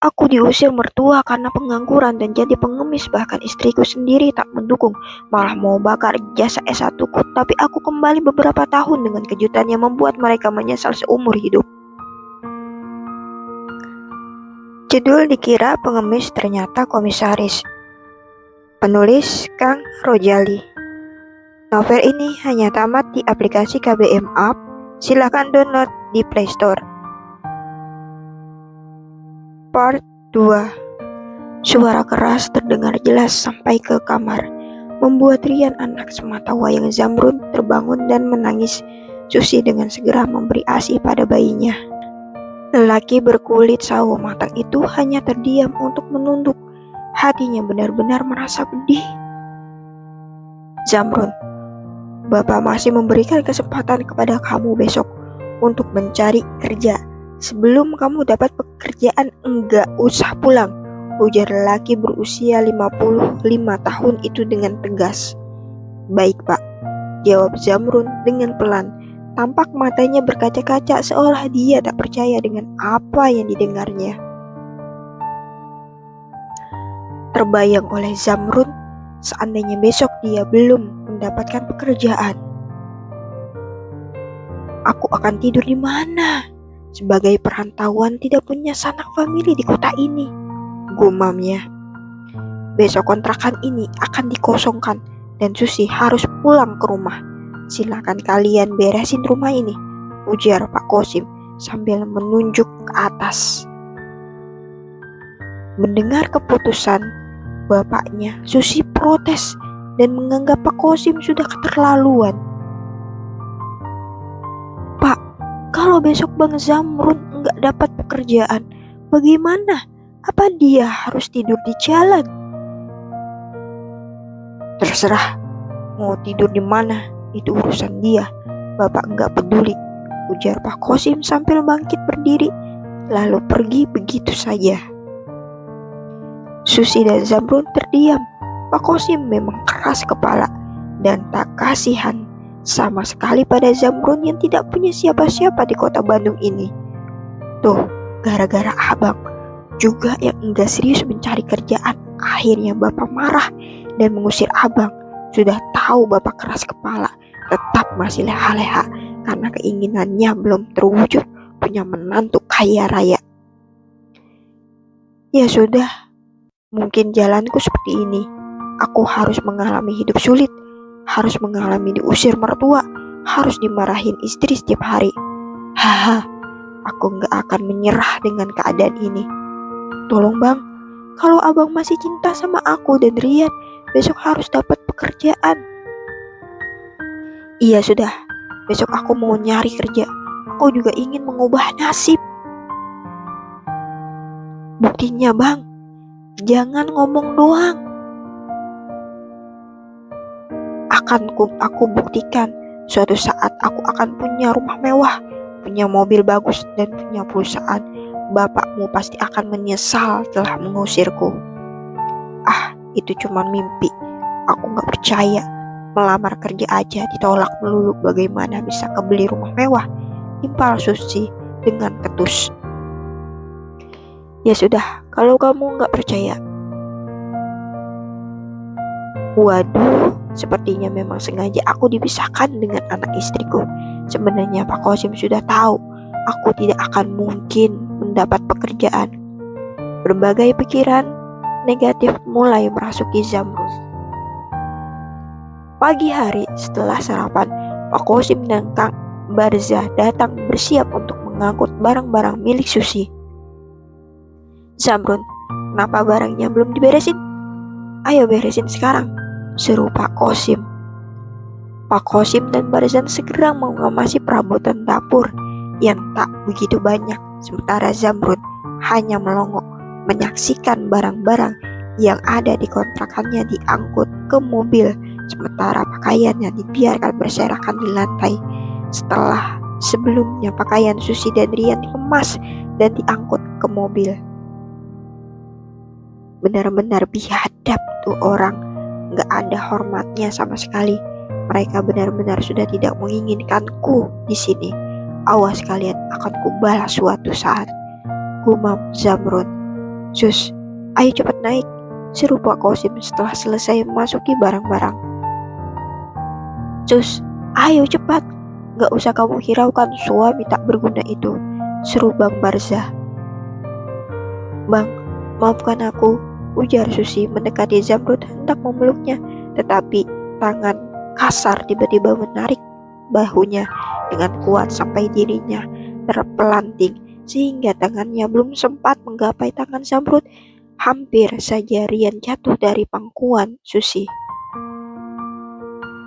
Aku diusir mertua karena pengangguran dan jadi pengemis, bahkan istriku sendiri tak mendukung, malah mau bakar jasa S1 ku. Tapi aku kembali beberapa tahun dengan kejutan yang membuat mereka menyesal seumur hidup. Judul dikira pengemis, ternyata komisaris. Penulis Kang Rojali. Novel ini hanya tamat di aplikasi KBM App. Silakan download di Play Store. Part 2. Suara keras terdengar jelas sampai ke kamar, membuat Rian, anak semata wayang Zamrun, terbangun dan menangis. Susi dengan segera memberi ASI pada bayinya. Lelaki berkulit sawo matang itu hanya terdiam untuk menunduk. Hatinya benar-benar merasa pedih. Zamrun, Bapak masih memberikan kesempatan kepada kamu besok untuk mencari kerja. Sebelum kamu dapat pekerjaan, enggak usah pulang, ujar lelaki berusia 55 tahun itu dengan tegas. Baik Pak, jawab Zamrun dengan pelan. Tampak matanya berkaca-kaca seolah dia tak percaya dengan apa yang didengarnya. Terbayang oleh Zamrun, seandainya besok dia belum mendapatkan pekerjaan. Aku akan tidur di mana? Sebagai perantauan tidak punya sanak famili di kota ini, gumamnya. Besok kontrakan ini akan dikosongkan dan Susi harus pulang ke rumah. Silakan kalian beresin rumah ini, ujar Pak Kosim sambil menunjuk ke atas. Mendengar keputusan bapaknya, Susi protes dan menganggap Pak Kosim sudah keterlaluan. Pak, kalau besok Bang Zamrun enggak dapat pekerjaan, bagaimana? Apa dia harus tidur di jalan? Terserah, mau tidur di mana, itu urusan dia. Bapak enggak peduli, ujar Pak Kosim sambil bangkit berdiri, lalu pergi begitu saja. Susi dan Zamrun terdiam. Pak Kosim memang keras kepala dan tak kasihan sama sekali pada Zamrun yang tidak punya siapa-siapa di kota Bandung ini. Tuh, gara-gara abang juga yang enggak serius mencari kerjaan, akhirnya bapak marah dan mengusir abang. Sudah tahu bapak keras kepala, tetap masih leha-leha karena keinginannya belum terwujud, punya menantu kaya raya. Ya sudah, mungkin jalanku seperti ini. Aku harus mengalami hidup sulit, harus mengalami diusir mertua, harus dimarahin istri setiap hari. Haha, aku gak akan menyerah dengan keadaan ini. Tolong bang, kalau abang masih cinta sama aku dan Rian, besok harus dapat pekerjaan. Iya sudah, besok aku mau nyari kerja. Aku juga ingin mengubah nasib. Buktinya bang, jangan ngomong doang. Aku buktikan, suatu saat aku akan punya rumah mewah, punya mobil bagus, dan punya perusahaan. Bapakmu pasti akan menyesal telah mengusirku. Ah, itu cuma mimpi. Aku gak percaya. Melamar kerja aja ditolak melulu, bagaimana bisa kebeli rumah mewah? Timpal Susi dengan ketus. Ya sudah, kalau kamu gak percaya. Waduh, sepertinya memang sengaja aku dipisahkan dengan anak istriku. Sebenarnya Pak Kosim sudah tahu aku tidak akan mungkin mendapat pekerjaan. Berbagai pikiran negatif mulai merasuki Zamrun. Pagi hari setelah sarapan, Pak Kosim dan Kang Barzah datang bersiap untuk mengangkut barang-barang milik Susi. Zamrun, kenapa barangnya belum diberesin? Ayo beresin sekarang, seru Pak Kosim. Pak Kosim dan Barzan segera mengamasi perabotan dapur yang tak begitu banyak, sementara Zamrun hanya melongo menyaksikan barang-barang yang ada di kontrakannya diangkut ke mobil, sementara pakaiannya dibiarkan berserakan di lantai. Setelah sebelumnya pakaian Susi dan Rian dikemas dan diangkut ke mobil. Benar-benar biadab tuh orang, gak ada hormatnya sama sekali. Mereka benar-benar sudah tidak menginginkanku di sini. Awas kalian, akan kubalas suatu saat, gumam Zamrun. "Sus, ayo cepat naik," seru Pak Kosim setelah selesai memasuki barang-barang. "Sus, ayo cepat, gak usah kamu hiraukan suami tak berguna itu," seru Bang Barzah. "Bang, maafkan aku," ujar Susi mendekati Zamrud hendak memeluknya, tetapi tangan kasar tiba-tiba menarik bahunya dengan kuat sampai dirinya terpelanting sehingga tangannya belum sempat menggapai tangan Zamrud, hampir saja Rian jatuh dari pangkuan Susi.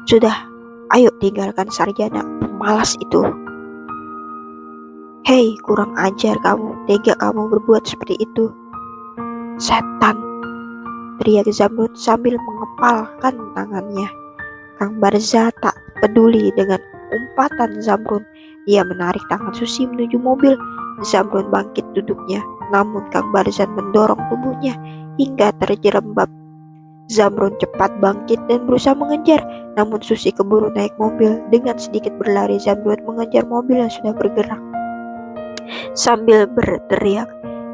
"Sudah, ayo tinggalkan sarjana pemalas itu." "Hei, kurang ajar kamu, tega kamu berbuat seperti itu." "Setan!" teriak Zamrud sambil mengepalkan tangannya. Kang Barzah tak peduli dengan umpatan Zamrud. Dia menarik tangan Susi menuju mobil. Zamrud bangkit duduknya, namun Kang Barzah mendorong tubuhnya hingga terjerembab. Zamrud cepat bangkit dan berusaha mengejar, namun Susi keburu naik mobil. Dengan sedikit berlari, Zamrud mengejar mobil yang sudah bergerak sambil berteriak,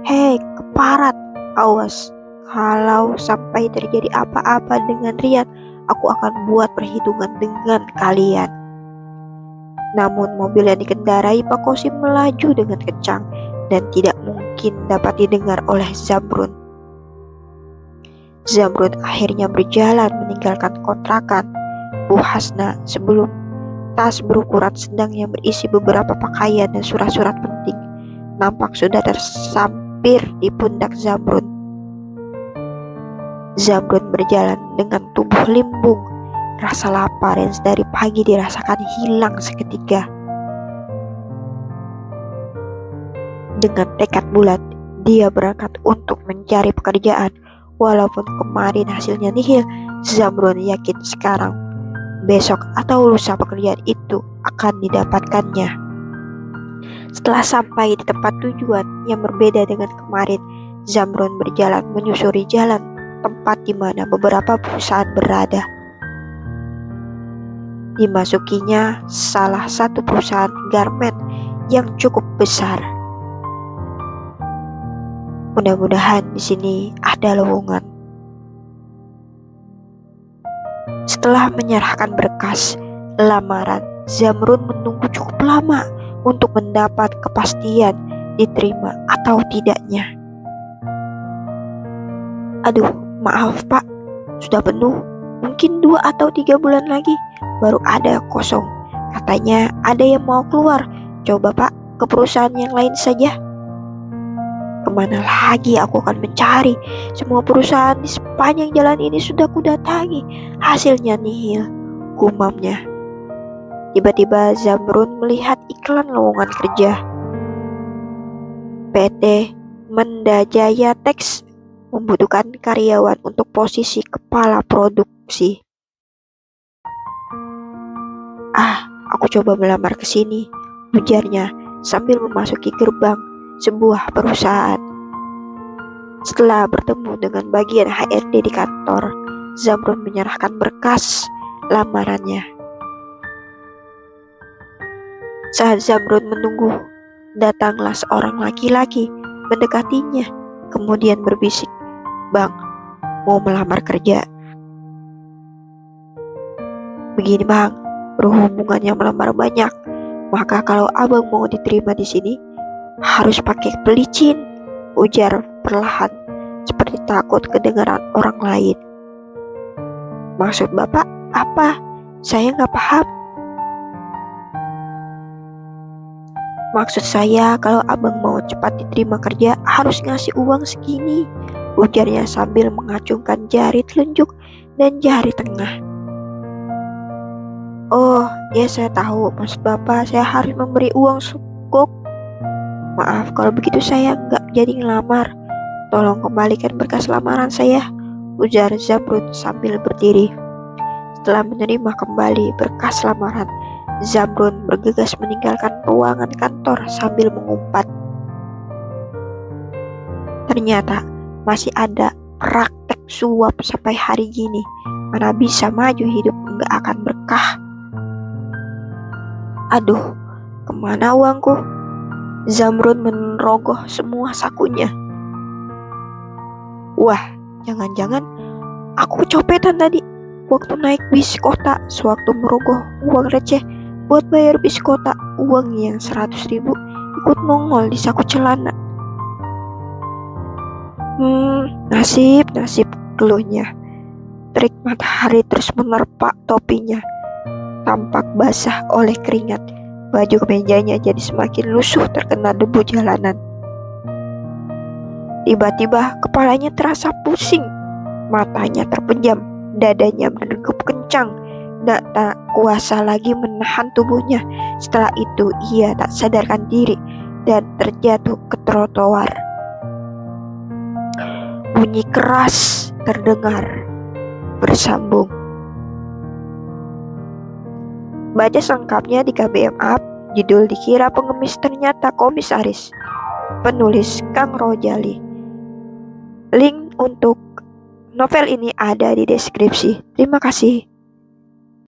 "Hei, keparat, awas! Kalau sampai terjadi apa-apa dengan Rian, aku akan buat perhitungan dengan kalian." Namun mobil yang dikendarai Pak Kosim melaju dengan kencang dan tidak mungkin dapat didengar oleh Zamrud. Zamrud akhirnya berjalan meninggalkan kontrakan Bu Hasna sebelum tas berukuran sedang yang berisi beberapa pakaian dan surat-surat penting nampak sudah tersampir di pundak Zamrud. Zamrud berjalan dengan tubuh limbung. Rasa lapar yang dari pagi dirasakan hilang seketika. Dengan tekad bulat, dia berangkat untuk mencari pekerjaan. Walaupun kemarin hasilnya nihil, Zamrud yakin sekarang, besok atau lusa pekerjaan itu akan didapatkannya. Setelah sampai di tempat tujuan yang berbeda dengan kemarin, Zamrud berjalan menyusuri jalan tempat di mana beberapa perusahaan berada. Dimasukinya salah satu perusahaan garment yang cukup besar. Mudah-mudahan di sini ada lowongan. Setelah menyerahkan berkas lamaran, Zamrud menunggu cukup lama untuk mendapat kepastian diterima atau tidaknya. "Aduh, maaf Pak, sudah penuh. Mungkin 2 atau 3 bulan lagi baru ada kosong. Katanya ada yang mau keluar. Coba Pak ke perusahaan yang lain saja." "Kemana lagi aku akan mencari? Semua perusahaan di sepanjang jalan ini sudah kudatangi. Hasilnya nihil," gumamnya. Tiba-tiba Zamrud melihat iklan lowongan kerja. PT Mendajaya Teks membutuhkan karyawan untuk posisi kepala produksi. Aku coba melamar ke sini," ujarnya sambil memasuki gerbang sebuah perusahaan. Setelah bertemu dengan bagian HRD di kantor, Zamrud menyerahkan berkas lamarannya. Saat Zamrud menunggu, datanglah seorang laki-laki mendekatinya, kemudian berbisik, "Bang, mau melamar kerja." "Begini Bang, berhubungan yang melamar banyak, maka kalau abang mau diterima di sini harus pakai pelicin," ujar perlahan seperti takut kedengaran orang lain. "Maksud Bapak apa? Saya nggak paham." "Maksud saya kalau abang mau cepat diterima kerja harus ngasih uang segini," ujarnya sambil mengacungkan jari telunjuk dan jari tengah. "Oh, ya saya tahu maksud Bapak saya harus memberi uang sukuk. Maaf kalau begitu saya nggak jadi ngelamar. Tolong kembalikan berkas lamaran saya," ujar Zamrud sambil berdiri. Setelah menerima kembali berkas lamaran, Zamrud bergegas meninggalkan ruangan kantor sambil mengumpat. Ternyata masih ada praktek suap sampai hari gini. Mana bisa maju hidup nggak akan berkah. Aduh, kemana uangku? Zamrud merogoh semua sakunya. Wah, jangan-jangan aku kecopetan tadi waktu naik bis kota sewaktu merogoh uang receh buat bayar bis kota. Uang yang 100.000 ikut nongol di saku celana. Nasib, keluhnya. Terik matahari terus menerpa topinya. Tampak basah oleh keringat. Baju kemejanya jadi semakin lusuh terkena debu jalanan. Tiba-tiba kepalanya terasa pusing. Matanya terpejam, dadanya berdegup kencang. Tak kuasa lagi menahan tubuhnya. Setelah itu ia tak sadarkan diri dan terjatuh ke trotoar. Bunyi keras terdengar bersambung. Baca selengkapnya di KBM Up. Judul Dikira Pengemis Ternyata Komisaris. Penulis Kang Rojali. Link untuk novel ini ada di deskripsi. Terima kasih.